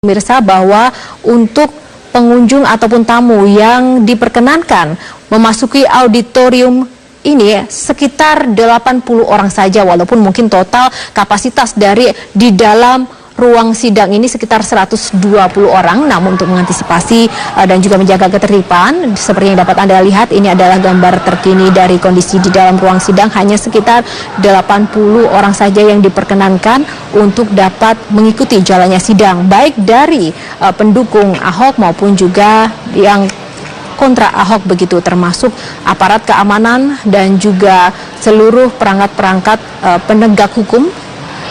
Pemirsa, bahwa untuk pengunjung ataupun tamu yang diperkenankan memasuki auditorium ini sekitar 80 orang saja, walaupun mungkin total kapasitas di dalam ruang sidang ini sekitar 120 orang. Namun untuk mengantisipasi dan juga menjaga ketertiban, seperti yang dapat Anda lihat, ini adalah gambar terkini dari kondisi di dalam ruang sidang. Hanya sekitar 80 orang saja yang diperkenankan untuk dapat mengikuti jalannya sidang, baik dari pendukung Ahok maupun juga yang kontra Ahok begitu, termasuk aparat keamanan dan juga seluruh perangkat-perangkat penegak hukum.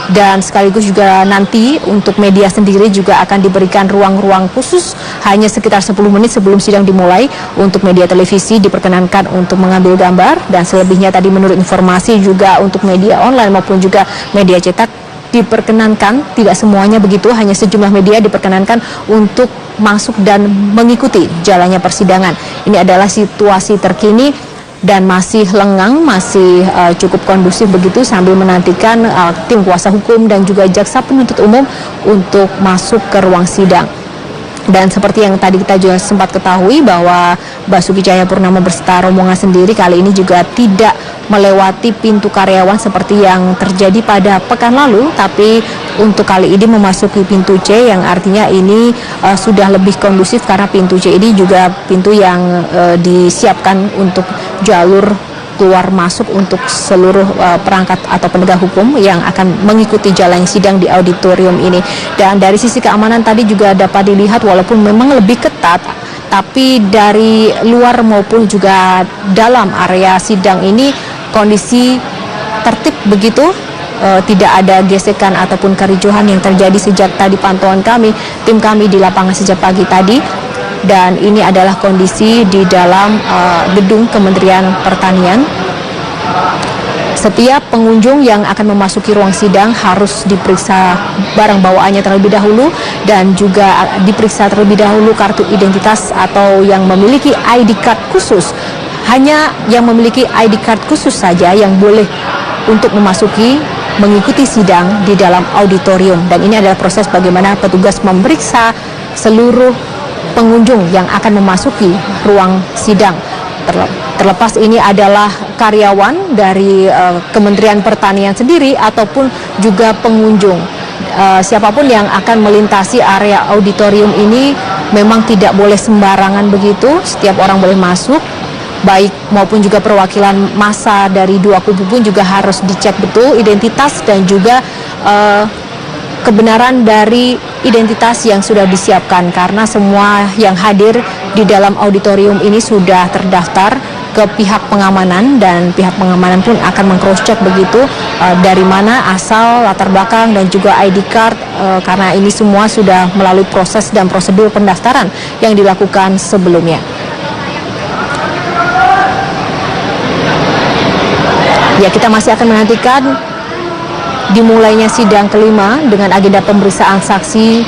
Dan sekaligus juga nanti untuk media sendiri juga akan diberikan ruang-ruang khusus hanya sekitar 10 menit sebelum sidang dimulai. Untuk media televisi diperkenankan untuk mengambil gambar, dan selebihnya tadi menurut informasi juga untuk media online maupun juga media cetak diperkenankan, tidak semuanya begitu, hanya sejumlah media diperkenankan untuk masuk dan mengikuti jalannya persidangan. Ini adalah situasi terkini dan masih lengang, masih cukup kondusif begitu, sambil menantikan tim kuasa hukum dan juga jaksa penuntut umum untuk masuk ke ruang sidang. Dan seperti yang tadi kita juga sempat ketahui bahwa Basuki Cahayapurnama beserta rombongan sendiri kali ini juga tidak melewati pintu karyawan seperti yang terjadi pada pekan lalu, tapi untuk kali ini memasuki pintu C, yang artinya ini sudah lebih kondusif karena pintu C ini juga pintu yang disiapkan untuk jalur keluar masuk untuk seluruh perangkat atau penegak hukum yang akan mengikuti jalannya sidang di auditorium ini. Dan dari sisi keamanan tadi juga dapat dilihat, walaupun memang lebih ketat, tapi dari luar maupun juga dalam area sidang ini kondisi tertib begitu. Tidak ada gesekan ataupun kericuhan yang terjadi sejak tadi pantauan tim kami di lapangan sejak pagi tadi. Dan ini adalah kondisi di dalam gedung Kementerian Pertanian. Setiap pengunjung yang akan memasuki ruang sidang harus diperiksa barang bawaannya terlebih dahulu, dan juga diperiksa terlebih dahulu kartu identitas atau yang memiliki ID card khusus. Hanya yang memiliki ID card khusus saja yang boleh untuk mengikuti sidang di dalam auditorium. Dan ini adalah proses bagaimana petugas memeriksa seluruh pengunjung yang akan memasuki ruang sidang. Terlepas ini adalah karyawan dari Kementerian Pertanian sendiri ataupun juga pengunjung. Siapapun yang akan melintasi area auditorium ini memang tidak boleh sembarangan begitu. Setiap orang boleh masuk, baik maupun juga perwakilan massa dari dua kubu pun juga harus dicek betul identitas dan juga kebenaran dari identitas yang sudah disiapkan, karena semua yang hadir di dalam auditorium ini sudah terdaftar ke pihak pengamanan, dan pihak pengamanan pun akan meng-cross-check begitu dari mana asal, latar belakang dan juga ID card, karena ini semua sudah melalui proses dan prosedur pendaftaran yang dilakukan sebelumnya. Ya, kita masih akan menantikan dimulainya sidang kelima dengan agenda pemeriksaan saksi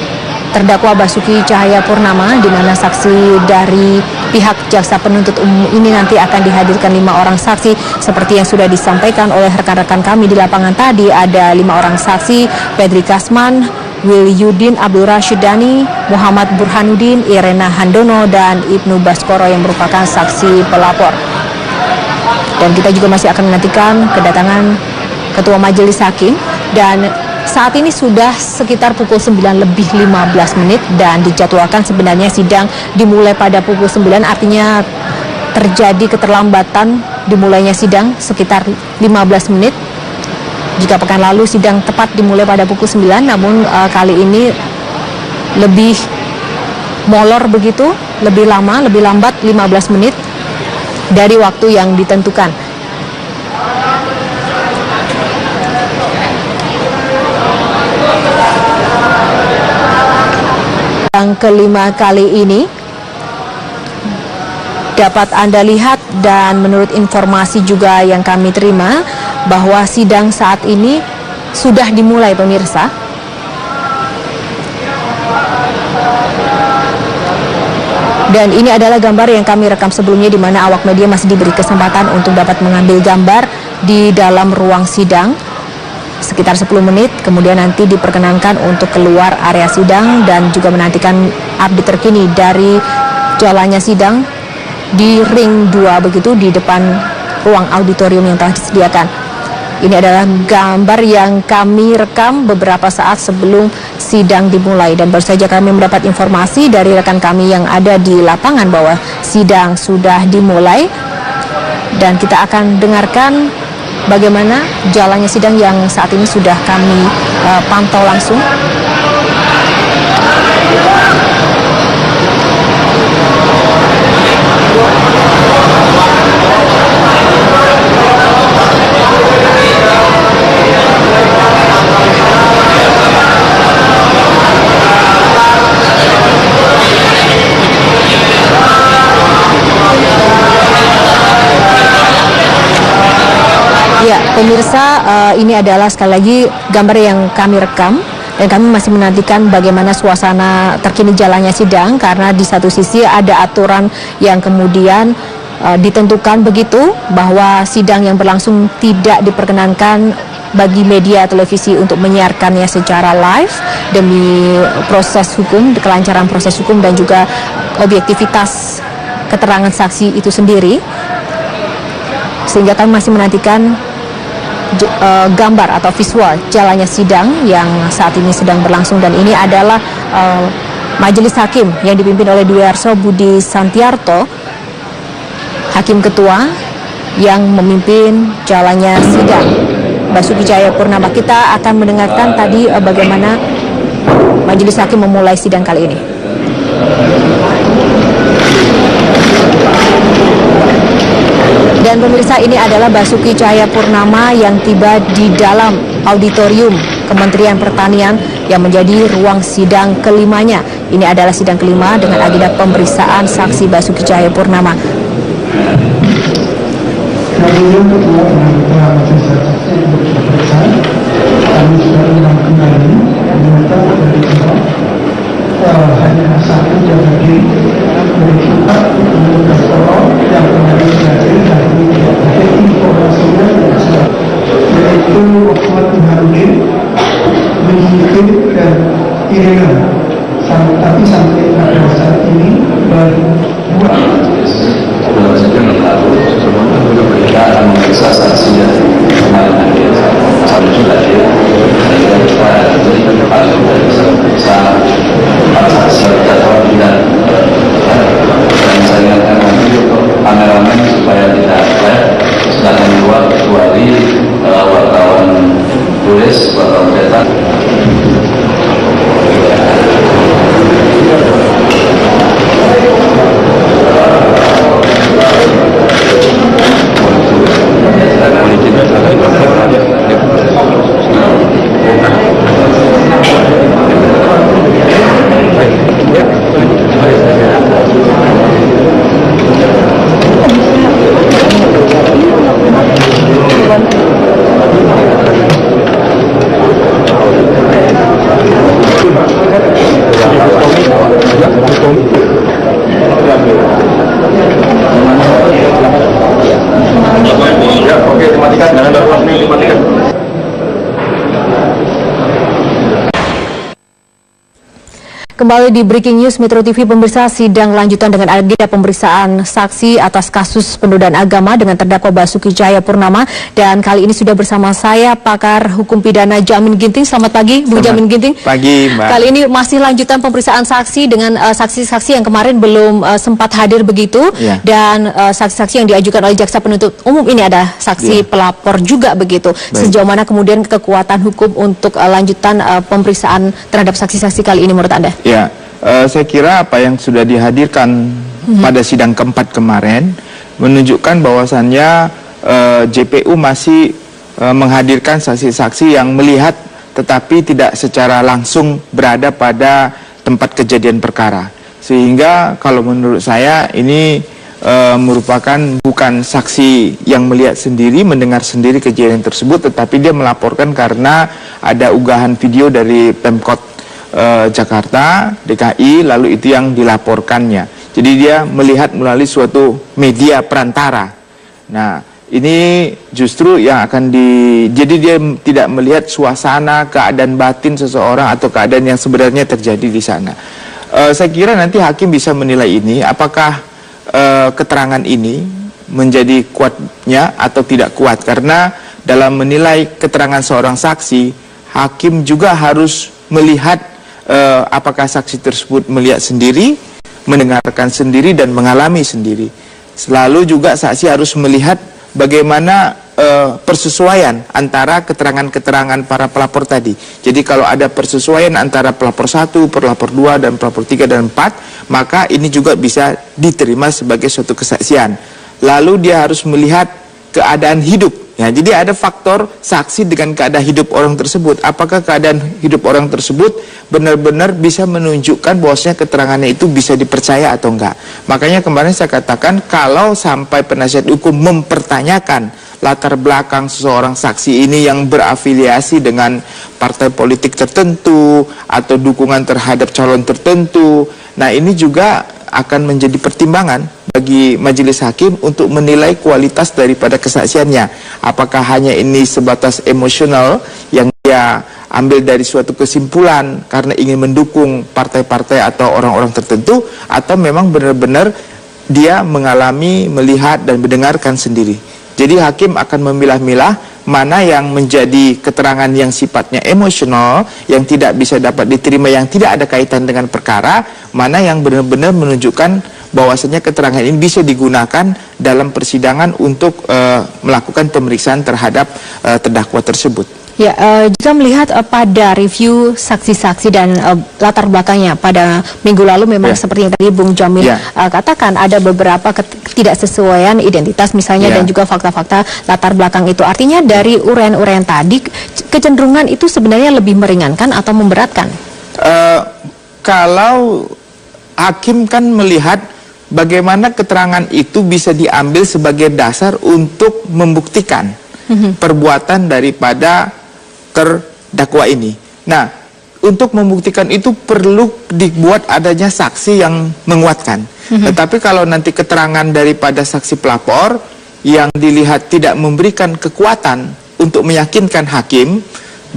terdakwa Basuki Cahayapurnama, di mana saksi dari pihak jaksa penuntut umum ini nanti akan dihadirkan 5 orang saksi seperti yang sudah disampaikan oleh rekan-rekan kami di lapangan tadi. Ada 5 orang saksi: Pedri Kasman, Wilyudin Abdul Rashidani, Muhammad Burhanuddin, Irena Handono, dan Ibnu Baskoro yang merupakan saksi pelapor. Dan kita juga masih akan menantikan kedatangan Ketua Majelis Hakim, dan saat ini sudah sekitar pukul 9:15 dan dijadwalkan sebenarnya sidang dimulai pada pukul 9, artinya terjadi keterlambatan dimulainya sidang sekitar 15 menit. Jika pekan lalu sidang tepat dimulai pada pukul 9, namun kali ini lebih molor begitu, lebih lama, lebih lambat 15 menit dari waktu yang ditentukan. Yang kelima kali ini dapat Anda lihat, dan menurut informasi juga yang kami terima, bahwa sidang saat ini sudah dimulai, pemirsa. Dan ini adalah gambar yang kami rekam sebelumnya, di mana awak media masih diberi kesempatan untuk dapat mengambil gambar di dalam ruang sidang. sekitar 10 menit, kemudian nanti diperkenankan untuk keluar area sidang dan juga menantikan update terkini dari jalannya sidang di ring 2 begitu di depan ruang auditorium yang telah disediakan. Ini adalah gambar yang kami rekam beberapa saat sebelum sidang dimulai dan baru saja kami mendapat informasi dari rekan kami yang ada di lapangan bahwa sidang sudah dimulai dan kita akan dengarkan bagaimana jalannya sidang yang saat ini sudah kami pantau langsung. Ya, pemirsa, ini adalah sekali lagi gambar yang kami rekam dan kami masih menantikan bagaimana suasana terkini jalannya sidang karena di satu sisi ada aturan yang kemudian ditentukan begitu bahwa sidang yang berlangsung tidak diperkenankan bagi media televisi untuk menyiarkannya secara live demi proses hukum, kelancaran proses hukum dan juga objektivitas keterangan saksi itu sendiri. Sehingga kami masih menantikan gambar atau visual jalannya sidang yang saat ini sedang berlangsung dan ini adalah majelis hakim yang dipimpin oleh Dwi Arso Budi Santiarto, hakim ketua yang memimpin jalannya sidang. Basuki Cahayapurnama, kita akan mendengarkan tadi bagaimana majelis hakim memulai sidang kali ini. Dan pemirsa, ini adalah Basuki Cahayapurnama yang tiba di dalam auditorium Kementerian Pertanian yang menjadi ruang sidang kelimanya. Ini adalah sidang kelima dengan agenda pemeriksaan saksi Basuki Cahayapurnama. Hanya satu yang lagi berikutnya yang menjadi informasinya yaitu Osman Tuharudin memimpin dan Irina, tapi sampai pada saat ini baru 2. Kita akan memeriksa saksi dan kemarin nanti satu sudah dia dan kita berikan kepada bisa memeriksa saksi atau tidak dan saya ingatkan nanti untuk kameramen supaya tidak sedangkan keluar kecuali wartawan tulis, wartawan cetak. Kembali di Breaking News Metro TV, pemirsa, sidang lanjutan dengan agenda pemeriksaan saksi atas kasus penodaan agama dengan terdakwa Basuki Cahayapurnama. Dan kali ini sudah bersama saya pakar hukum pidana Jamin Ginting. Selamat pagi, Bung Jamin Ginting. Pagi, Mbak. Kali ini masih lanjutan pemeriksaan saksi dengan saksi-saksi yang kemarin belum sempat hadir begitu. Ya. Dan saksi-saksi yang diajukan oleh jaksa penuntut umum ini ada saksi pelapor juga begitu. Baik. Sejauh mana kemudian kekuatan hukum untuk lanjutan pemeriksaan terhadap saksi-saksi kali ini menurut Anda? Ya, saya kira apa yang sudah dihadirkan pada sidang keempat kemarin menunjukkan bahwasannya JPU masih menghadirkan saksi-saksi yang melihat tetapi tidak secara langsung berada pada tempat kejadian perkara. Sehingga kalau menurut saya ini merupakan bukan saksi yang melihat sendiri, mendengar sendiri kejadian tersebut, tetapi dia melaporkan karena ada unggahan video dari Pemkot Jakarta, DKI, lalu itu yang dilaporkannya. Jadi dia melihat melalui suatu media perantara. Nah, ini justru yang akan jadi dia tidak melihat suasana, keadaan batin seseorang atau keadaan yang sebenarnya terjadi di sana. Saya kira nanti hakim bisa menilai ini, apakah keterangan ini menjadi kuatnya atau tidak kuat. Karena dalam menilai keterangan seorang saksi, hakim juga harus melihat apakah saksi tersebut melihat sendiri, mendengarkan sendiri, dan mengalami sendiri. Selalu juga saksi harus melihat bagaimana persesuaian antara keterangan-keterangan para pelapor tadi. Jadi kalau ada persesuaian antara pelapor 1, pelapor 2, dan pelapor 3 dan 4, maka ini juga bisa diterima sebagai suatu kesaksian. Lalu dia harus melihat keadaan hidup. Ya, jadi ada faktor saksi dengan keadaan hidup orang tersebut. Apakah keadaan hidup orang tersebut benar-benar bisa menunjukkan bahwasanya keterangannya itu bisa dipercaya atau enggak. Makanya kemarin saya katakan kalau sampai penasihat hukum mempertanyakan latar belakang seseorang saksi ini yang berafiliasi dengan partai politik tertentu atau dukungan terhadap calon tertentu, nah ini juga akan menjadi pertimbangan bagi majelis hakim untuk menilai kualitas daripada kesaksiannya. Apakah hanya ini sebatas emosional yang dia ambil dari suatu kesimpulan karena ingin mendukung partai-partai atau orang-orang tertentu, atau memang benar-benar dia mengalami, melihat, dan mendengarkan sendiri. Jadi hakim akan memilah-milah mana yang menjadi keterangan yang sifatnya emosional, yang tidak bisa dapat diterima, yang tidak ada kaitan dengan perkara, mana yang benar-benar menunjukkan bahwasanya keterangan ini bisa digunakan dalam persidangan untuk melakukan pemeriksaan terhadap terdakwa tersebut. Ya, jika melihat pada review saksi-saksi dan latar belakangnya pada minggu lalu memang seperti yang tadi Bung Jamil katakan, ada beberapa ketidaksesuaian identitas misalnya dan juga fakta-fakta latar belakang itu. Artinya dari uraian-uraian tadi, kecenderungan itu sebenarnya lebih meringankan atau memberatkan? Kalau hakim kan melihat bagaimana keterangan itu bisa diambil sebagai dasar untuk membuktikan perbuatan daripada terdakwa ini. Nah, untuk membuktikan itu perlu dibuat adanya saksi yang menguatkan. Tetapi kalau nanti keterangan daripada saksi pelapor yang dilihat tidak memberikan kekuatan untuk meyakinkan hakim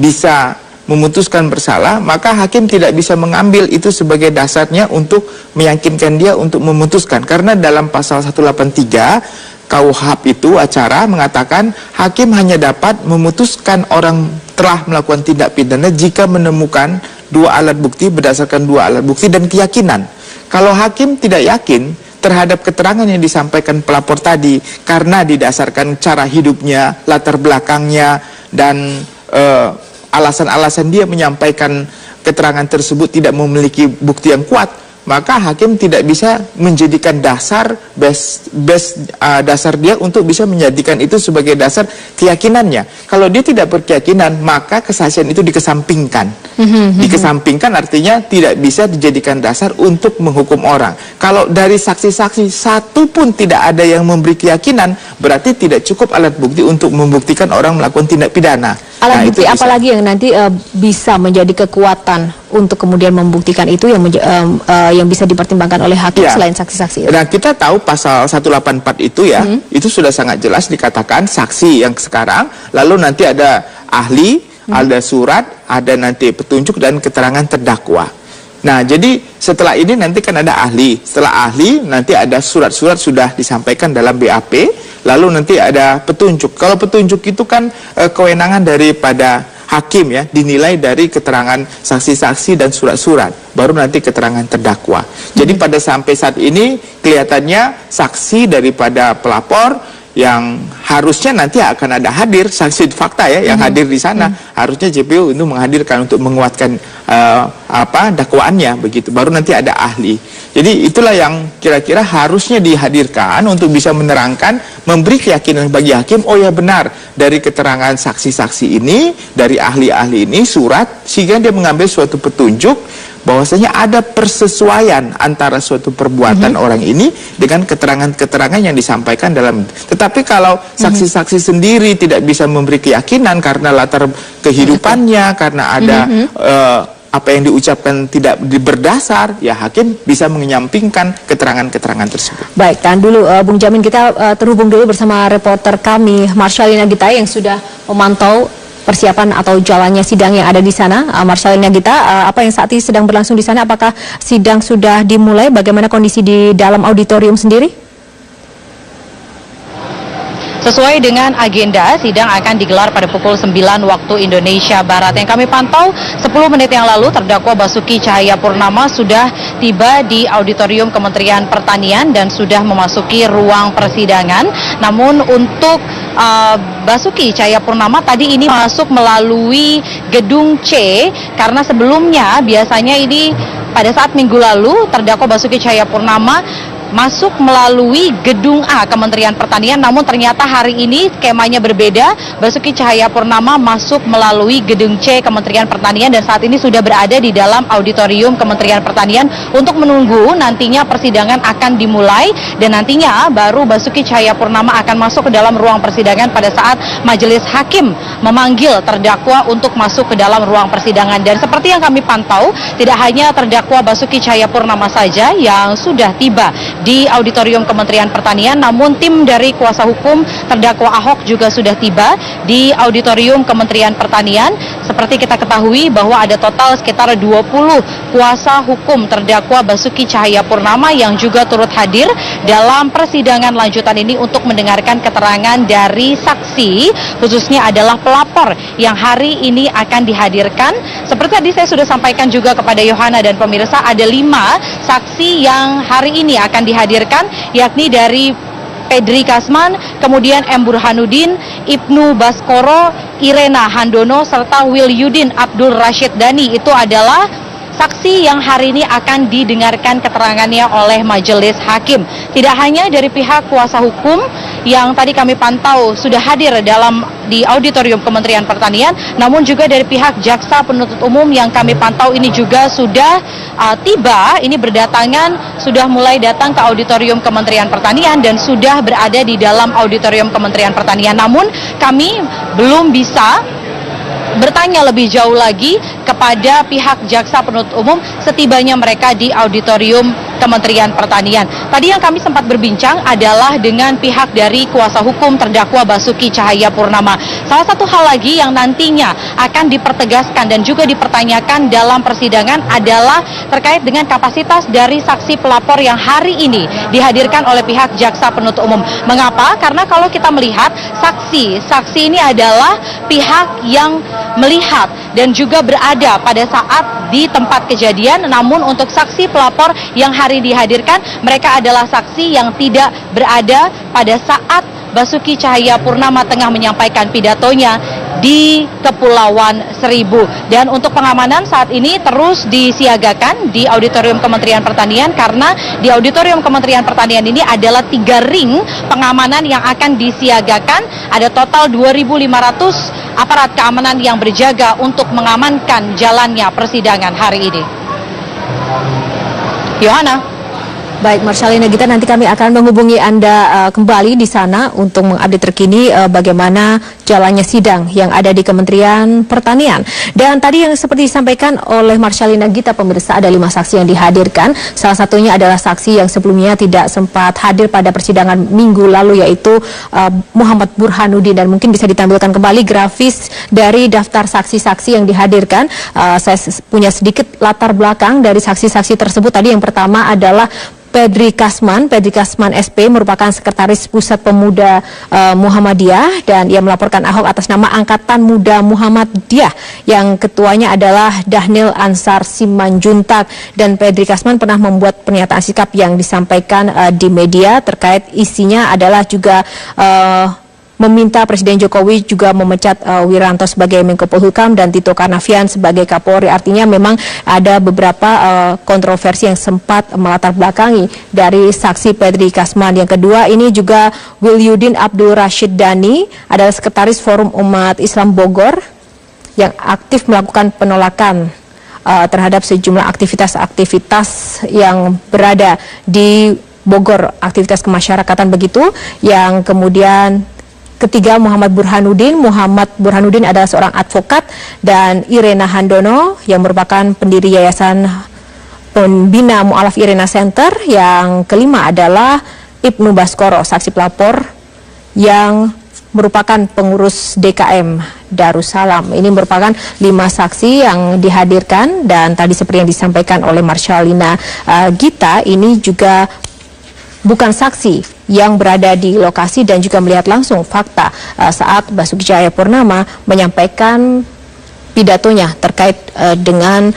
bisa memutuskan bersalah, maka hakim tidak bisa mengambil itu sebagai dasarnya untuk meyakinkan dia untuk memutuskan. Karena dalam pasal 183 KUHP itu acara mengatakan hakim hanya dapat memutuskan orang telah melakukan tindak pidana jika menemukan dua alat bukti berdasarkan dua alat bukti dan keyakinan. Kalau hakim tidak yakin terhadap keterangan yang disampaikan pelapor tadi karena didasarkan cara hidupnya, latar belakangnya, dan alasan-alasan dia menyampaikan keterangan tersebut tidak memiliki bukti yang kuat, maka hakim tidak bisa menjadikan dasar dasar dia untuk bisa menjadikan itu sebagai dasar keyakinannya. Kalau dia tidak berkeyakinan, maka kesaksian itu dikesampingkan. Dikesampingkan artinya tidak bisa dijadikan dasar untuk menghukum orang. Kalau dari saksi-saksi satu pun tidak ada yang memberi keyakinan, berarti tidak cukup alat bukti untuk membuktikan orang melakukan tindak pidana. Alat bukti apalagi yang nanti bisa menjadi kekuatan untuk kemudian membuktikan itu yang bisa dipertimbangkan oleh hakim selain saksi-saksi? Nah, kita tahu pasal 184 itu ya, itu sudah sangat jelas dikatakan saksi yang sekarang, lalu nanti ada ahli, ada surat, ada nanti petunjuk dan keterangan terdakwa. Nah, jadi setelah ini nanti kan ada ahli. Setelah ahli nanti ada surat-surat sudah disampaikan dalam BAP, lalu nanti ada petunjuk. Kalau petunjuk itu kan kewenangan daripada hakim ya, dinilai dari keterangan saksi-saksi dan surat-surat, baru nanti keterangan terdakwa. Jadi pada sampai saat ini kelihatannya saksi daripada pelapor yang harusnya nanti akan ada hadir saksi fakta ya yang hadir di sana, harusnya JPU itu menghadirkan untuk menguatkan dakwaannya begitu, baru nanti ada ahli. Jadi itulah yang kira-kira harusnya dihadirkan untuk bisa menerangkan, memberi keyakinan bagi hakim, oh ya benar dari keterangan saksi-saksi ini, dari ahli-ahli ini, surat, sehingga dia mengambil suatu petunjuk bahwasanya ada persesuaian antara suatu perbuatan orang ini dengan keterangan-keterangan yang disampaikan dalam. Tetapi kalau saksi-saksi sendiri tidak bisa memberi keyakinan karena latar kehidupannya, karena ada apa yang diucapkan tidak berdasar, ya hakim bisa menyampingkan keterangan-keterangan tersebut. Baik, tahan dulu Bung Jamin, kita terhubung dulu bersama reporter kami Marcelina Gita yang sudah memantau persiapan atau jalannya sidang yang ada di sana. Marcelina Gita, apa yang saat ini sedang berlangsung di sana? Apakah sidang sudah dimulai? Bagaimana kondisi di dalam auditorium sendiri? Sesuai dengan agenda, sidang akan digelar pada pukul 9 waktu Indonesia Barat. Yang kami pantau 10 menit yang lalu, terdakwa Basuki Cahayapurnama sudah tiba di auditorium Kementerian Pertanian dan sudah memasuki ruang persidangan. Namun untuk Basuki Cahayapurnama tadi ini masuk melalui gedung C, karena sebelumnya biasanya ini pada saat minggu lalu terdakwa Basuki Cahayapurnama masuk melalui gedung A Kementerian Pertanian, namun ternyata hari ini skemanya berbeda. Basuki Cahayapurnama masuk melalui gedung C Kementerian Pertanian dan saat ini sudah berada di dalam auditorium Kementerian Pertanian untuk menunggu nantinya persidangan akan dimulai, dan nantinya baru Basuki Cahayapurnama akan masuk ke dalam ruang persidangan pada saat majelis hakim memanggil terdakwa untuk masuk ke dalam ruang persidangan. Dan seperti yang kami pantau, tidak hanya terdakwa Basuki Cahayapurnama saja yang sudah tiba di auditorium Kementerian Pertanian, namun tim dari kuasa hukum terdakwa Ahok juga sudah tiba di auditorium Kementerian Pertanian. Seperti kita ketahui bahwa ada total sekitar 20 kuasa hukum terdakwa Basuki Cahayapurnama yang juga turut hadir dalam persidangan lanjutan ini untuk mendengarkan keterangan dari saksi, khususnya adalah pelapor yang hari ini akan dihadirkan. Seperti tadi saya sudah sampaikan juga kepada Yohana dan pemirsa, ada 5 saksi yang hari ini akan dihadirkan, yakni dari Pedri Kasman, kemudian M. Burhanuddin, Ibnu Baskoro, Irena Handono, serta Wilyudin Abdul Rashid Dhani. Itu adalah saksi yang hari ini akan didengarkan keterangannya oleh majelis hakim. Tidak hanya dari pihak kuasa hukum yang tadi kami pantau sudah hadir di auditorium Kementerian Pertanian, namun juga dari pihak jaksa penuntut umum yang kami pantau ini juga sudah tiba, ini berdatangan, sudah mulai datang ke auditorium Kementerian Pertanian dan sudah berada di dalam auditorium Kementerian Pertanian. Namun kami belum bisa bertanya lebih jauh lagi kepada pihak jaksa penuntut umum setibanya mereka di auditorium Kementerian Pertanian. Tadi yang kami sempat berbincang adalah dengan pihak dari kuasa hukum terdakwa Basuki Cahayapurnama. Salah satu hal lagi yang nantinya akan dipertegaskan dan juga dipertanyakan dalam persidangan adalah terkait dengan kapasitas dari saksi pelapor yang hari ini dihadirkan oleh pihak jaksa penuntut umum. Mengapa? Karena kalau kita melihat saksi ini adalah pihak yang melihat dan juga berada pada saat di tempat kejadian, namun untuk saksi pelapor yang hari dihadirkan, mereka adalah saksi yang tidak berada pada saat Basuki Cahayapurnama tengah menyampaikan pidatonya di Kepulauan Seribu. Dan untuk pengamanan saat ini terus disiagakan di auditorium Kementerian Pertanian, karena di auditorium Kementerian Pertanian ini adalah 3 ring pengamanan yang akan disiagakan. Ada total 2.500 aparat keamanan yang berjaga untuk mengamankan jalannya persidangan hari ini. Yohana. Baik, Marcelina Gita, nanti kami akan menghubungi Anda kembali di sana untuk mengupdate terkini bagaimana jalannya sidang yang ada di Kementerian Pertanian. Dan tadi yang seperti disampaikan oleh Marcelina Gita, pemirsa, ada 5 saksi yang dihadirkan. Salah satunya adalah saksi yang sebelumnya tidak sempat hadir pada persidangan minggu lalu, yaitu Muhammad Burhanuddin. Dan mungkin bisa ditampilkan kembali grafis dari daftar saksi-saksi yang dihadirkan. Saya punya sedikit latar belakang dari saksi-saksi tersebut. Tadi yang pertama adalah Pedri Kasman SP merupakan Sekretaris Pusat Pemuda Muhammadiyah, dan ia melaporkan Ahok atas nama Angkatan Muda Muhammadiyah yang ketuanya adalah Dhanil Ansar Simanjuntak. Dan Pedri Kasman pernah membuat pernyataan sikap yang disampaikan di media terkait isinya adalah juga meminta Presiden Jokowi juga memecat Wiranto sebagai Menko Polhukam dan Tito Karnavian sebagai Kapolri. Artinya memang ada beberapa kontroversi yang sempat melatar belakangi dari saksi Pedri Kasman. Yang kedua ini juga Wilyudin Abdul Rashid Dhani adalah Sekretaris Forum Umat Islam Bogor yang aktif melakukan penolakan terhadap sejumlah aktivitas-aktivitas yang berada di Bogor, aktivitas kemasyarakatan begitu, yang kemudian ketiga Muhammad Burhanuddin. Muhammad Burhanuddin adalah seorang advokat, dan Irena Handono yang merupakan pendiri Yayasan Pembina Mu'alaf Irena Center. Yang kelima adalah Ibnu Baskoro, saksi pelapor yang merupakan pengurus DKM Darussalam. Ini merupakan 5 saksi yang dihadirkan, dan tadi seperti yang disampaikan oleh Marsyalina Gita, ini juga bukan saksi yang berada di lokasi dan juga melihat langsung fakta saat Basuki Cahayapurnama menyampaikan pidatonya terkait dengan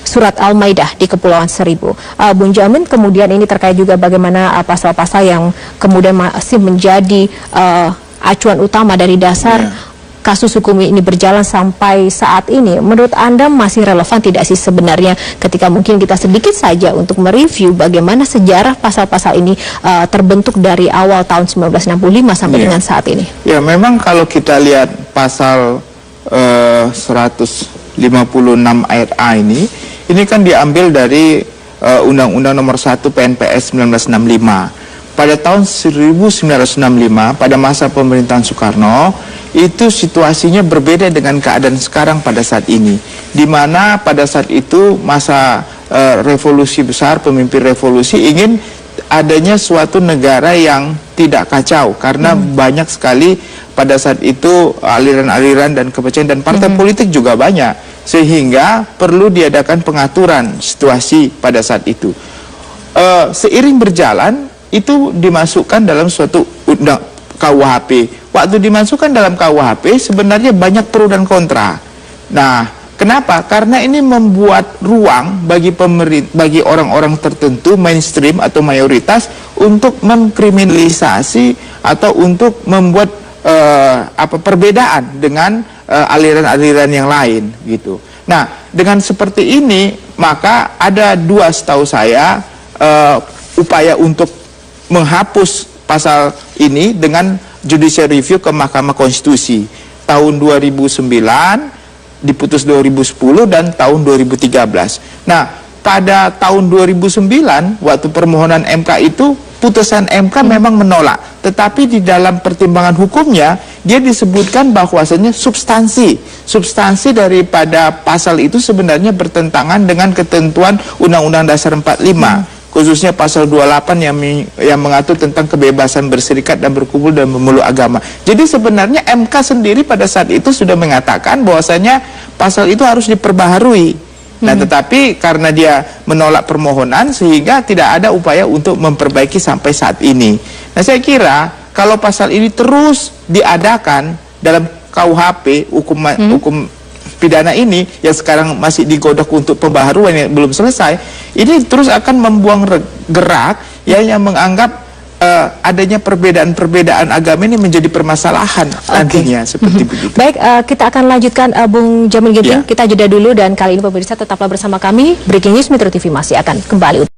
surat Al-Maidah di Kepulauan Seribu. Bung Jamin, kemudian ini terkait juga bagaimana pasal-pasal yang kemudian masih menjadi acuan utama dari dasar kasus hukum ini berjalan sampai saat ini. Menurut Anda masih relevan tidak sih sebenarnya ketika mungkin kita sedikit saja untuk mereview bagaimana sejarah pasal-pasal ini terbentuk dari awal tahun 1965 sampai dengan saat ini? Ya, memang kalau kita lihat pasal 156 ayat A ini kan diambil dari Undang-Undang Nomor 1 PNPS 1965. Pada tahun 1965, pada masa pemerintahan Soekarno, itu situasinya berbeda dengan keadaan sekarang pada saat ini. Di mana pada saat itu masa revolusi besar, pemimpin revolusi ingin adanya suatu negara yang tidak kacau. Karena banyak sekali pada saat itu aliran-aliran dan kepercayaan, dan partai politik juga banyak. Sehingga perlu diadakan pengaturan situasi pada saat itu. Seiring berjalan, itu dimasukkan dalam suatu undang KUHP. Waktu dimasukkan dalam KUHP sebenarnya banyak pro dan kontra. Nah, kenapa? Karena ini membuat ruang bagi orang-orang tertentu, mainstream atau mayoritas, untuk mengkriminalisasi atau untuk membuat perbedaan dengan aliran-aliran yang lain gitu. Nah, dengan seperti ini maka ada dua, setahu saya, upaya untuk menghapus pasal ini dengan judicial review ke Mahkamah Konstitusi. Tahun 2009 diputus 2010 dan tahun 2013. Nah, pada tahun 2009 waktu permohonan MK itu, putusan MK memang menolak, tetapi di dalam pertimbangan hukumnya dia disebutkan bahwasanya substansi daripada pasal itu sebenarnya bertentangan dengan ketentuan Undang-Undang Dasar 45, khususnya pasal 28 yang mengatur tentang kebebasan berserikat dan berkumpul dan memeluk agama. Jadi sebenarnya MK sendiri pada saat itu sudah mengatakan bahwasanya pasal itu harus diperbaharui. Nah, tetapi karena dia menolak permohonan sehingga tidak ada upaya untuk memperbaiki sampai saat ini. Nah, saya kira kalau pasal ini terus diadakan dalam KUHP, hukum pidana ini yang sekarang masih digodok untuk pembaharuan yang belum selesai, ini terus akan membuang gerak yang menganggap adanya perbedaan-perbedaan agama ini menjadi permasalahan nantinya, seperti begitu. Baik, kita akan lanjutkan Bung Jamin Ginting. Kita jeda dulu, dan kali ini pemirsa tetaplah bersama kami. Breaking News Metro TV masih akan kembali.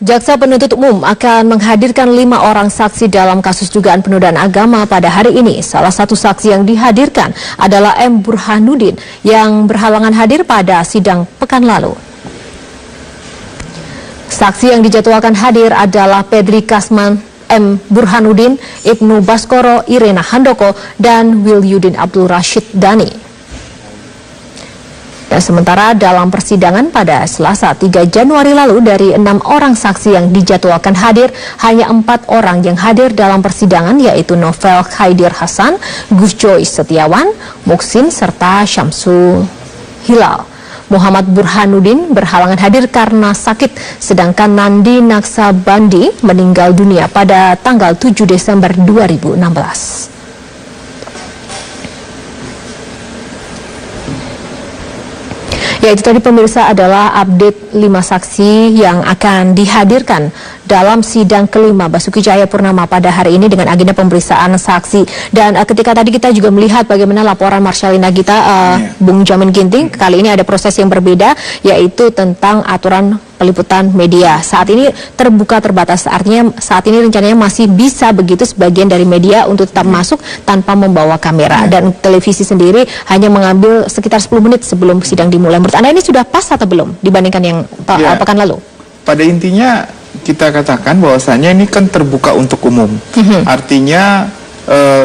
Jaksa penuntut umum akan menghadirkan 5 orang saksi dalam kasus dugaan penodaan agama pada hari ini. Salah satu saksi yang dihadirkan adalah M. Burhanuddin yang berhalangan hadir pada sidang pekan lalu. Saksi yang dijadwalkan hadir adalah Pedri Kasman, M. Burhanuddin, Ibnu Baskoro, Irena Handoko, dan Wilyudin Abdul Rashid Dhani. Dan sementara dalam persidangan pada Selasa 3 Januari lalu, dari 6 orang saksi yang dijadwalkan hadir, hanya 4 orang yang hadir dalam persidangan, yaitu Novel Khaidir Hasan, Gus Joy Setiawan, Muksin, serta Syamsul Hilal. Muhammad Burhanuddin berhalangan hadir karena sakit, sedangkan Nandi Naksabandi meninggal dunia pada tanggal 7 Desember 2016. Ya, itu tadi pemirsa adalah update 5 saksi yang akan dihadirkan dalam sidang kelima Basuki Cahayapurnama pada hari ini dengan agenda pemeriksaan saksi. Dan ketika tadi kita juga melihat bagaimana laporan Marsyalina Gita, Bung Jamin Ginting, kali ini ada proses yang berbeda, yaitu tentang aturan peliputan media. Saat ini terbuka terbatas, artinya saat ini rencananya masih bisa begitu sebagian dari media untuk tetap masuk tanpa membawa kamera. Dan televisi sendiri hanya mengambil sekitar 10 menit sebelum sidang dimulai. Menurut Anda ini sudah pas atau belum dibandingkan yang pekan lalu? Pada intinya kita katakan bahwasanya ini kan terbuka untuk umum. Artinya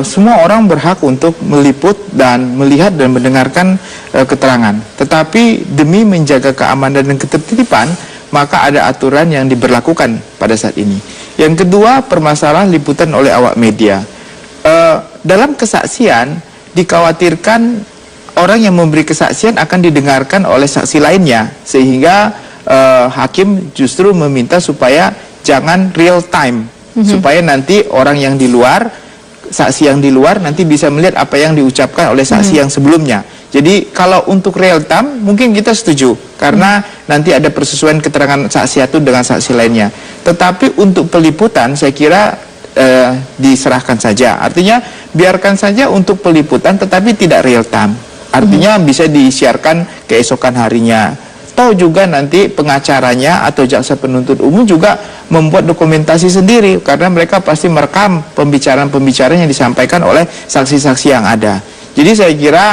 semua orang berhak untuk meliput dan melihat dan mendengarkan keterangan. Tetapi demi menjaga keamanan dan ketertiban, maka ada aturan yang diberlakukan pada saat ini. Yang kedua, permasalahan liputan oleh awak media. Dalam kesaksian dikhawatirkan orang yang memberi kesaksian akan didengarkan oleh saksi lainnya, sehingga hakim justru meminta supaya jangan real time, supaya nanti orang yang di luar, saksi yang di luar nanti bisa melihat apa yang diucapkan oleh saksi yang sebelumnya. Jadi kalau untuk real time mungkin kita setuju, karena nanti ada persesuaian keterangan saksi satu dengan saksi lainnya. Tetapi untuk peliputan saya kira diserahkan saja. Artinya biarkan saja untuk peliputan tetapi tidak real time. Artinya bisa disiarkan keesokan harinya. Atau juga nanti pengacaranya atau jaksa penuntut umum juga membuat dokumentasi sendiri, karena mereka pasti merekam pembicaraan-pembicaraan yang disampaikan oleh saksi-saksi yang ada. Jadi saya kira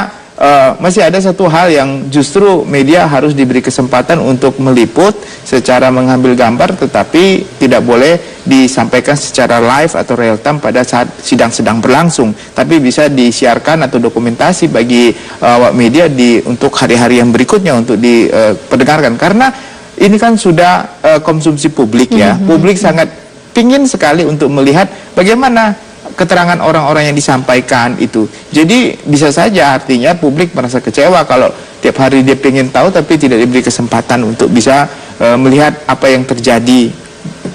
masih ada satu hal yang justru media harus diberi kesempatan untuk meliput secara mengambil gambar, tetapi tidak boleh disampaikan secara live atau real time pada saat sidang sedang berlangsung, tapi bisa disiarkan atau dokumentasi bagi awak media untuk hari-hari yang berikutnya untuk diperdengarkan, karena ini kan sudah konsumsi publik ya. Publik sangat pingin sekali untuk melihat bagaimana keterangan orang-orang yang disampaikan itu. Jadi bisa saja artinya publik merasa kecewa kalau tiap hari dia pengen tahu tapi tidak diberi kesempatan untuk bisa melihat apa yang terjadi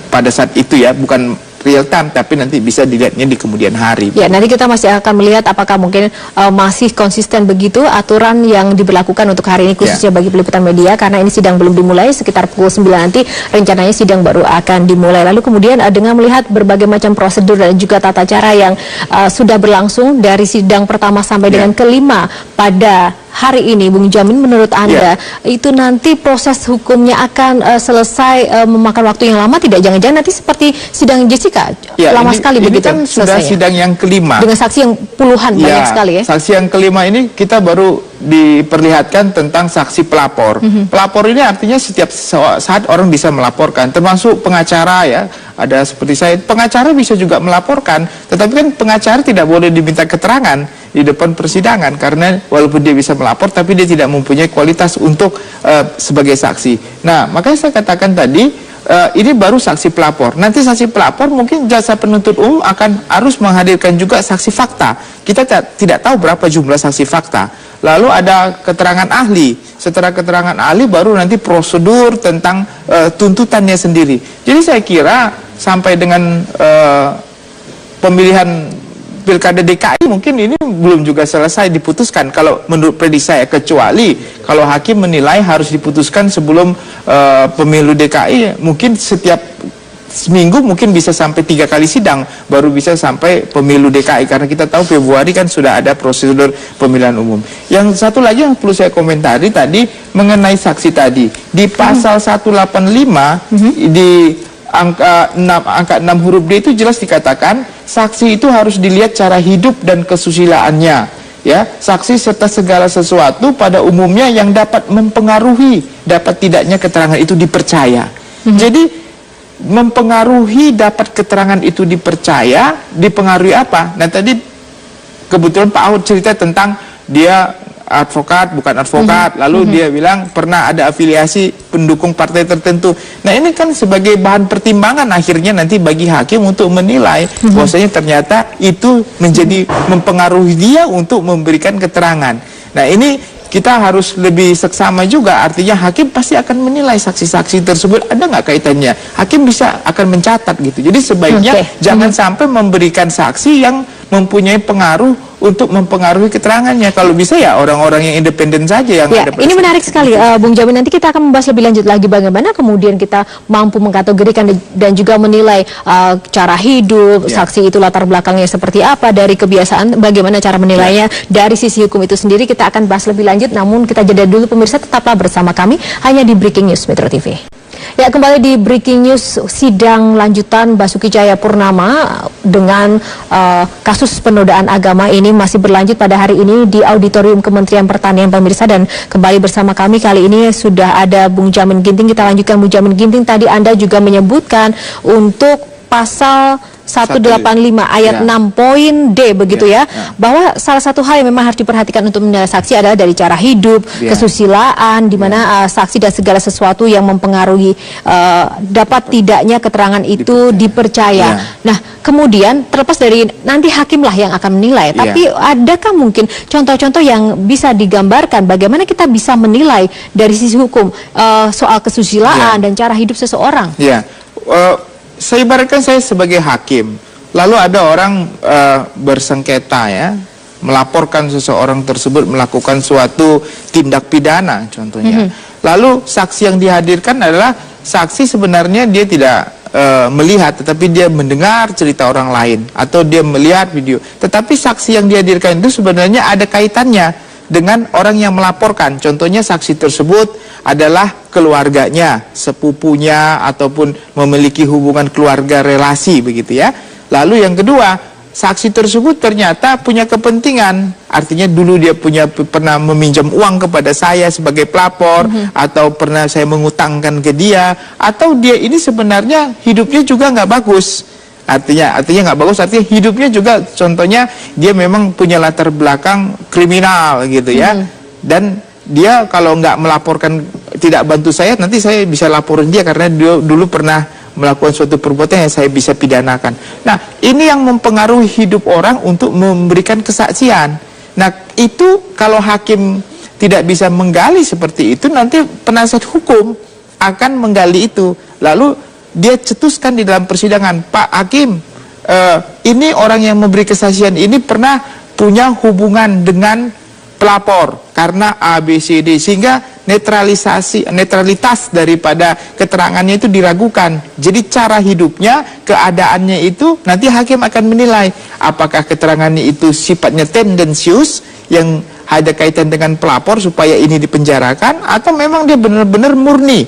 pada saat itu ya, bukan real time tapi nanti bisa dilihatnya di kemudian hari. Ya, nanti kita masih akan melihat apakah mungkin masih konsisten begitu aturan yang diberlakukan untuk hari ini khususnya bagi peliputan media, karena ini sidang belum dimulai, sekitar pukul 9 nanti rencananya sidang baru akan dimulai. Lalu kemudian dengan melihat berbagai macam prosedur dan juga tata cara yang sudah berlangsung dari sidang pertama sampai dengan kelima pada hari ini, Bung Jamin, menurut Anda itu nanti proses hukumnya akan selesai memakan waktu yang lama tidak? Jangan-jangan nanti seperti sidang Jessica lama sekali ini begitu? Ini kan sudah sidang yang kelima dengan saksi yang puluhan banyak sekali ya. Saksi yang kelima ini kita baru diperlihatkan tentang saksi pelapor. Pelapor ini artinya setiap saat orang bisa melaporkan, termasuk pengacara ya. Ada seperti saya, pengacara bisa juga melaporkan, tetapi kan pengacara tidak boleh diminta keterangan di depan persidangan, karena walaupun dia bisa melapor tapi dia tidak mempunyai kualitas untuk sebagai saksi. Nah, makanya saya katakan tadi ini baru saksi pelapor. Nanti saksi pelapor mungkin jaksa penuntut umum harus menghadirkan juga saksi fakta. Kita tidak tahu berapa jumlah saksi fakta. Lalu ada keterangan ahli. Setelah keterangan ahli baru nanti prosedur tentang tuntutannya sendiri. Jadi saya kira sampai dengan pemilihan Pilkada DKI mungkin ini belum juga selesai diputuskan kalau menurut prediksi saya, kecuali kalau hakim menilai harus diputuskan sebelum pemilu DKI, mungkin setiap seminggu mungkin bisa sampai 3 kali sidang baru bisa sampai pemilu DKI, karena kita tahu Februari kan sudah ada prosedur pemilihan umum. Yang satu lagi yang perlu saya komentari tadi mengenai saksi tadi di pasal 185 di angka 6 huruf D itu jelas dikatakan saksi itu harus dilihat cara hidup dan kesusilaannya ya. Saksi serta segala sesuatu pada umumnya yang dapat mempengaruhi dapat tidaknya keterangan itu dipercaya. Jadi mempengaruhi dapat keterangan itu dipercaya, dipengaruhi apa? Nah tadi kebetulan Pak Ahok cerita tentang dia advokat, bukan advokat, lalu dia bilang pernah ada afiliasi pendukung partai tertentu. Nah ini kan sebagai bahan pertimbangan akhirnya nanti bagi hakim untuk menilai bahwasanya ternyata itu menjadi mempengaruhi dia untuk memberikan keterangan. Nah ini kita harus lebih seksama juga, artinya hakim pasti akan menilai saksi-saksi tersebut ada nggak kaitannya. Hakim akan mencatat gitu. Jadi sebaiknya jangan sampai memberikan saksi yang mempunyai pengaruh untuk mempengaruhi keterangannya. Kalau bisa ya orang-orang yang independen saja yang ada. Ini menarik sekali, Bung Jamin. Nanti kita akan membahas lebih lanjut lagi bagaimana kemudian kita mampu mengkategorikan dan juga menilai cara hidup saksi itu, latar belakangnya seperti apa, dari kebiasaan bagaimana cara menilainya dari sisi hukum itu sendiri. Kita akan bahas lebih lanjut, namun kita jeda dulu pemirsa, tetaplah bersama kami hanya di Breaking News Metro TV. Ya, kembali di Breaking News, sidang lanjutan Basuki Cahayapurnama dengan kasus penodaan agama ini masih berlanjut pada hari ini di Auditorium Kementerian Pertanian, pemirsa. Dan kembali bersama kami kali ini sudah ada Bung Jamin Ginting. Kita lanjutkan, Bung Jamin Ginting. Tadi Anda juga menyebutkan untuk pasal 185 ayat 6 poin D begitu ya, bahwa salah satu hal yang memang harus diperhatikan untuk menilai saksi adalah dari cara hidup, kesusilaan, di mana saksi dan segala sesuatu yang mempengaruhi dapat tidaknya keterangan itu dipercaya. Nah, kemudian terlepas dari nanti hakimlah yang akan menilai, tapi adakah mungkin contoh-contoh yang bisa digambarkan bagaimana kita bisa menilai dari sisi hukum soal kesusilaan dan cara hidup seseorang? Saya ibaratkan saya sebagai hakim, lalu ada orang bersengketa ya, melaporkan seseorang tersebut melakukan suatu tindak pidana contohnya. Lalu saksi yang dihadirkan adalah saksi sebenarnya dia tidak melihat, tetapi dia mendengar cerita orang lain atau dia melihat video. Tetapi saksi yang dihadirkan itu sebenarnya ada kaitannya dengan orang yang melaporkan. Contohnya saksi tersebut adalah keluarganya, sepupunya, ataupun memiliki hubungan keluarga relasi begitu ya. Lalu yang kedua, saksi tersebut ternyata punya kepentingan. Artinya dulu dia pernah meminjam uang kepada saya sebagai pelapor, atau pernah saya mengutangkan ke dia, atau dia ini sebenarnya hidupnya juga nggak bagus. Artinya nggak bagus, artinya hidupnya juga contohnya dia memang punya latar belakang kriminal gitu ya. Dan dia kalau nggak melaporkan, tidak bantu saya, nanti saya bisa laporin dia karena dia dulu pernah melakukan suatu perbuatan yang saya bisa pidanakan. Nah, ini yang mempengaruhi hidup orang untuk memberikan kesaksian. Nah, itu kalau hakim tidak bisa menggali seperti itu, nanti penasihat hukum akan menggali itu. Lalu dia cetuskan di dalam persidangan, Pak Hakim, ini orang yang memberi kesaksian ini pernah punya hubungan dengan pelapor karena A, B, C, D, sehingga netralitas daripada keterangannya itu diragukan. Jadi cara hidupnya, keadaannya itu nanti hakim akan menilai apakah keterangannya itu sifatnya tendensius yang ada kaitan dengan pelapor supaya ini dipenjarakan, atau memang dia benar-benar murni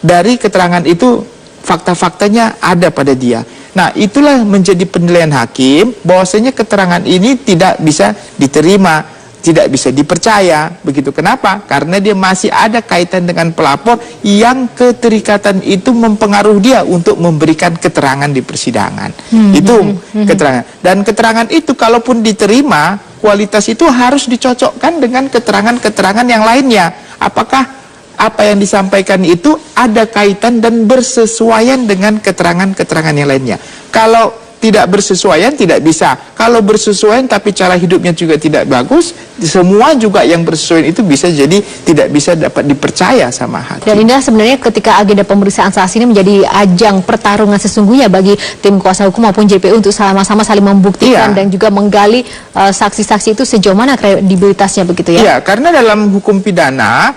dari keterangan itu, fakta-faktanya ada pada dia. Nah, itulah menjadi penilaian hakim bahwasanya keterangan ini tidak bisa diterima, tidak bisa dipercaya. Begitu. Kenapa? Karena dia masih ada kaitan dengan pelapor yang keterikatan itu mempengaruhi dia untuk memberikan keterangan di persidangan. Itu keterangan. Dan keterangan itu kalaupun diterima, kualitas itu harus dicocokkan dengan keterangan-keterangan yang lainnya. Apakah apa yang disampaikan itu ada kaitan dan bersesuaian dengan keterangan-keterangan yang lainnya. Kalau tidak bersesuaian, tidak bisa. Kalau bersesuaian tapi cara hidupnya juga tidak bagus, semua juga yang bersesuaian itu bisa jadi tidak bisa dapat dipercaya sama hakim. Dan inilah sebenarnya ketika agenda pemeriksaan saksi ini menjadi ajang pertarungan sesungguhnya bagi tim kuasa hukum maupun JPU untuk sama-sama saling membuktikan dan juga menggali saksi-saksi itu sejauh mana kredibilitasnya begitu ya? Iya, karena dalam hukum pidana,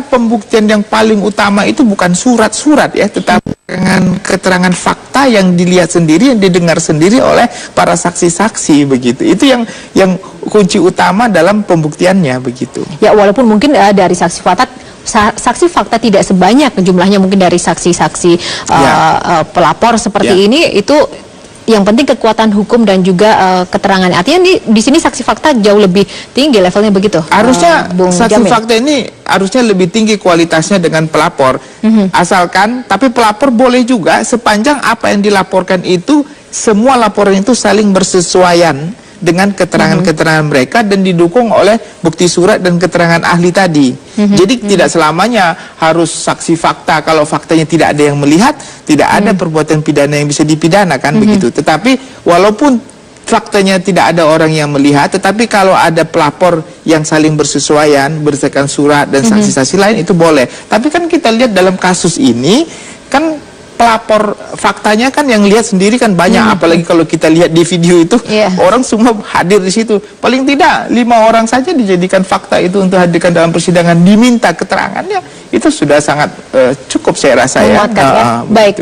pembuktian yang paling utama itu bukan surat-surat ya, tetapi keterangan fakta yang dilihat sendiri, yang didengar sendiri oleh para saksi-saksi begitu. Itu yang kunci utama dalam pembuktiannya begitu. Ya, walaupun mungkin dari saksi fakta tidak sebanyak jumlahnya mungkin dari saksi-saksi pelapor seperti ini, itu yang penting kekuatan hukum dan juga keterangan. Artinya di sini saksi fakta jauh lebih tinggi levelnya begitu. Harusnya saksi fakta ini harusnya lebih tinggi kualitasnya dengan pelapor. Asalkan, tapi pelapor boleh juga sepanjang apa yang dilaporkan itu semua laporan itu saling bersesuaian dengan keterangan-keterangan mereka dan didukung oleh bukti surat dan keterangan ahli tadi. Jadi tidak selamanya harus saksi fakta. Kalau faktanya tidak ada yang melihat, tidak ada perbuatan pidana yang bisa dipidanakan begitu. Tetapi walaupun faktanya tidak ada orang yang melihat, tetapi kalau ada pelapor yang saling bersesuaian berdasarkan surat dan saksi-saksi lain itu boleh. Tapi kan kita lihat dalam kasus ini kan pelapor faktanya kan yang lihat sendiri kan banyak, apalagi kalau kita lihat di video itu orang semua hadir di situ. Paling tidak 5 orang saja dijadikan fakta itu untuk hadirkan dalam persidangan, diminta keterangannya. itu sudah sangat cukup saya rasa ya. Menguatkan ya. Baik,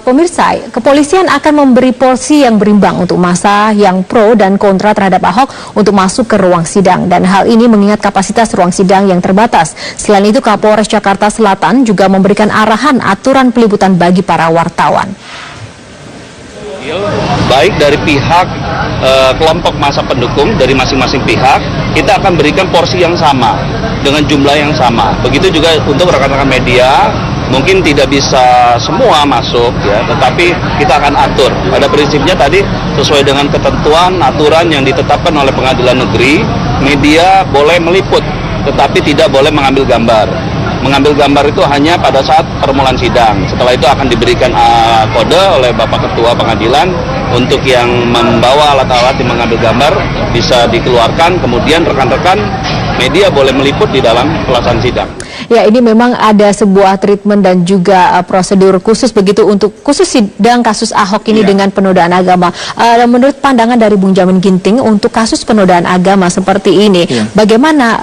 pemirsa, kepolisian akan memberi porsi yang berimbang untuk masa yang pro dan kontra terhadap Ahok untuk masuk ke ruang sidang, dan hal ini mengingat kapasitas ruang sidang yang terbatas. Selain itu, Kapolres Jakarta Selatan juga memberikan arahan aturan peliputan bagi para wartawan. Baik dari pihak kelompok massa pendukung dari masing-masing pihak, kita akan berikan porsi yang sama dengan jumlah yang sama. Begitu juga untuk rekan-rekan media, mungkin tidak bisa semua masuk ya, tetapi kita akan atur. Pada prinsipnya tadi sesuai dengan ketentuan aturan yang ditetapkan oleh Pengadilan Negeri, media boleh meliput tetapi tidak boleh mengambil gambar. Mengambil gambar itu hanya pada saat permulaan sidang. Setelah itu akan diberikan kode oleh Bapak Ketua Pengadilan untuk yang membawa alat-alat yang mengambil gambar bisa dikeluarkan, kemudian rekan-rekan media boleh meliput di dalam pelaksanaan sidang. Ya, ini memang ada sebuah treatment dan juga prosedur khusus begitu untuk khusus sidang kasus Ahok ini dengan penodaan agama. Menurut pandangan dari Bung Jamin Ginting untuk kasus penodaan agama seperti ini, bagaimana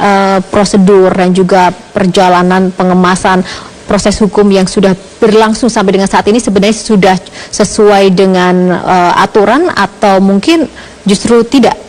prosedur dan juga perjalanan pengemasan proses hukum yang sudah berlangsung sampai dengan saat ini sebenarnya sudah sesuai dengan aturan atau mungkin justru tidak?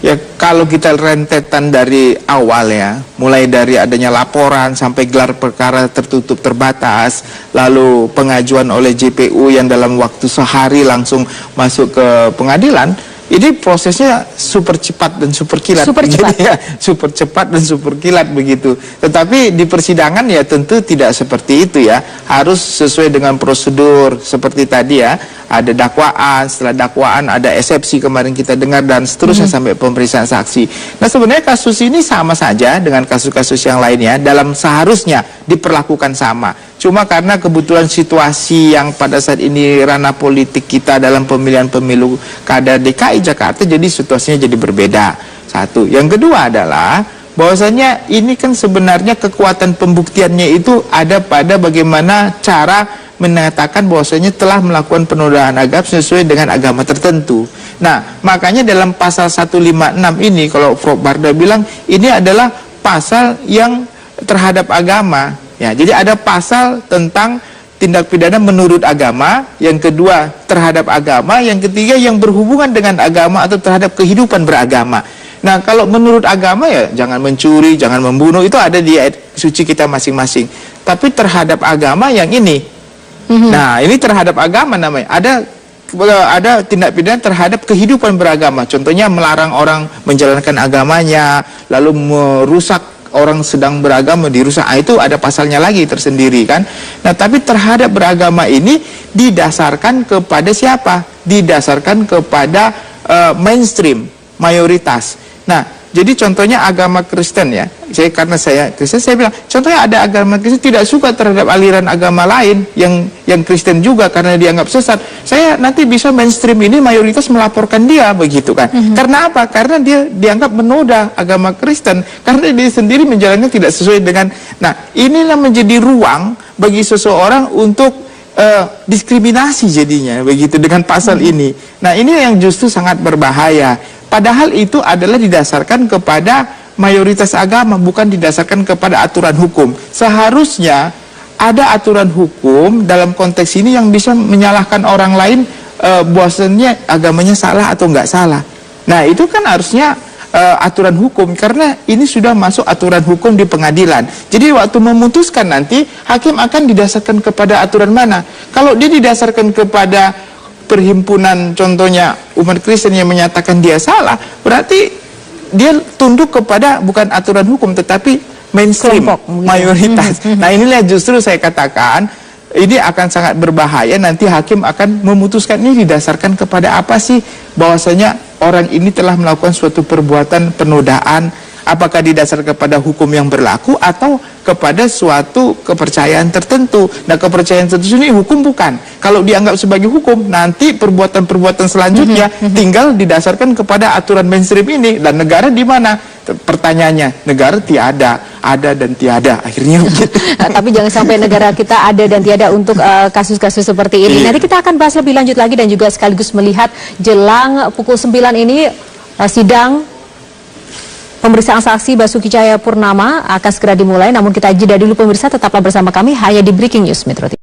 Ya, kalau kita rentetan dari awal ya, mulai dari adanya laporan sampai gelar perkara tertutup terbatas, lalu pengajuan oleh JPU yang dalam waktu sehari langsung masuk ke pengadilan, ini prosesnya super cepat dan super kilat. Super cepat. Jadi, ya, super cepat dan super kilat begitu. Tetapi di persidangan ya tentu tidak seperti itu ya. Harus sesuai dengan prosedur seperti tadi ya. Ada dakwaan, setelah dakwaan ada eksepsi kemarin kita dengar dan seterusnya sampai pemeriksaan saksi. Nah, sebenarnya kasus ini sama saja dengan kasus-kasus yang lainnya, dalam seharusnya diperlakukan sama. Cuma karena kebetulan situasi yang pada saat ini ranah politik kita dalam pemilihan pemilu kada DKI Jakarta, jadi situasinya jadi berbeda. Satu. Yang kedua adalah bahwasanya ini kan sebenarnya kekuatan pembuktiannya itu ada pada bagaimana cara menyatakan bahwasanya telah melakukan penodaan agama sesuai dengan agama tertentu. Nah, makanya dalam pasal 156 ini, kalau Prof. Barda bilang, ini adalah pasal yang terhadap agama. Ya, jadi ada pasal tentang tindak pidana menurut agama, yang kedua terhadap agama, yang ketiga yang berhubungan dengan agama atau terhadap kehidupan beragama. Nah, kalau menurut agama ya jangan mencuri, jangan membunuh, itu ada di ayat suci kita masing-masing. Tapi terhadap agama yang ini, nah ini terhadap agama namanya. Ada tindak pidana terhadap kehidupan beragama. Contohnya melarang orang menjalankan agamanya, lalu merusak orang sedang beragama dirusak. Itu ada pasalnya lagi tersendiri kan. Nah, tapi terhadap beragama ini didasarkan kepada siapa? Didasarkan kepada mainstream, mayoritas. Nah, jadi contohnya agama Kristen ya. Karena saya Kristen, saya bilang contohnya ada agama Kristen tidak suka terhadap aliran agama lain yang Kristen juga karena dianggap sesat. Saya nanti bisa mainstream ini mayoritas melaporkan dia begitu kan. Karena apa? Karena dia dianggap menoda agama Kristen karena dia sendiri menjalankan tidak sesuai dengan. Nah, inilah menjadi ruang bagi seseorang untuk diskriminasi jadinya begitu dengan pasal ini. Nah, ini yang justru sangat berbahaya. Padahal itu adalah didasarkan kepada mayoritas agama, bukan didasarkan kepada aturan hukum. Seharusnya ada aturan hukum dalam konteks ini yang bisa menyalahkan orang lain bahwasanya agamanya salah atau nggak salah. Nah, itu kan harusnya aturan hukum, karena ini sudah masuk aturan hukum di pengadilan. Jadi waktu memutuskan nanti, hakim akan didasarkan kepada aturan mana. Kalau dia didasarkan kepada perhimpunan contohnya umat Kristen yang menyatakan dia salah, berarti dia tunduk kepada bukan aturan hukum tetapi mainstream, mayoritas. Nah, inilah justru saya katakan ini akan sangat berbahaya. Nanti hakim akan memutuskan ini didasarkan kepada apa sih, bahwasanya orang ini telah melakukan suatu perbuatan penodaan, apakah didasarkan kepada hukum yang berlaku atau kepada suatu kepercayaan tertentu. Nah, kepercayaan tertentu ini hukum bukan. Kalau dianggap sebagai hukum, nanti perbuatan-perbuatan selanjutnya tinggal didasarkan kepada aturan mainstream ini. Dan negara di mana? Pertanyaannya, negara tiada, ada dan tiada. Akhirnya tapi jangan sampai negara kita ada dan tiada untuk kasus-kasus seperti ini. Nanti kita akan bahas lebih lanjut lagi dan juga sekaligus melihat jelang pukul 9 ini sidang Pemeriksaan saksi Basuki Cahayapurnama akan segera dimulai, namun kita jeda dulu pemirsa, tetaplah bersama kami hanya di Breaking News Metro TV.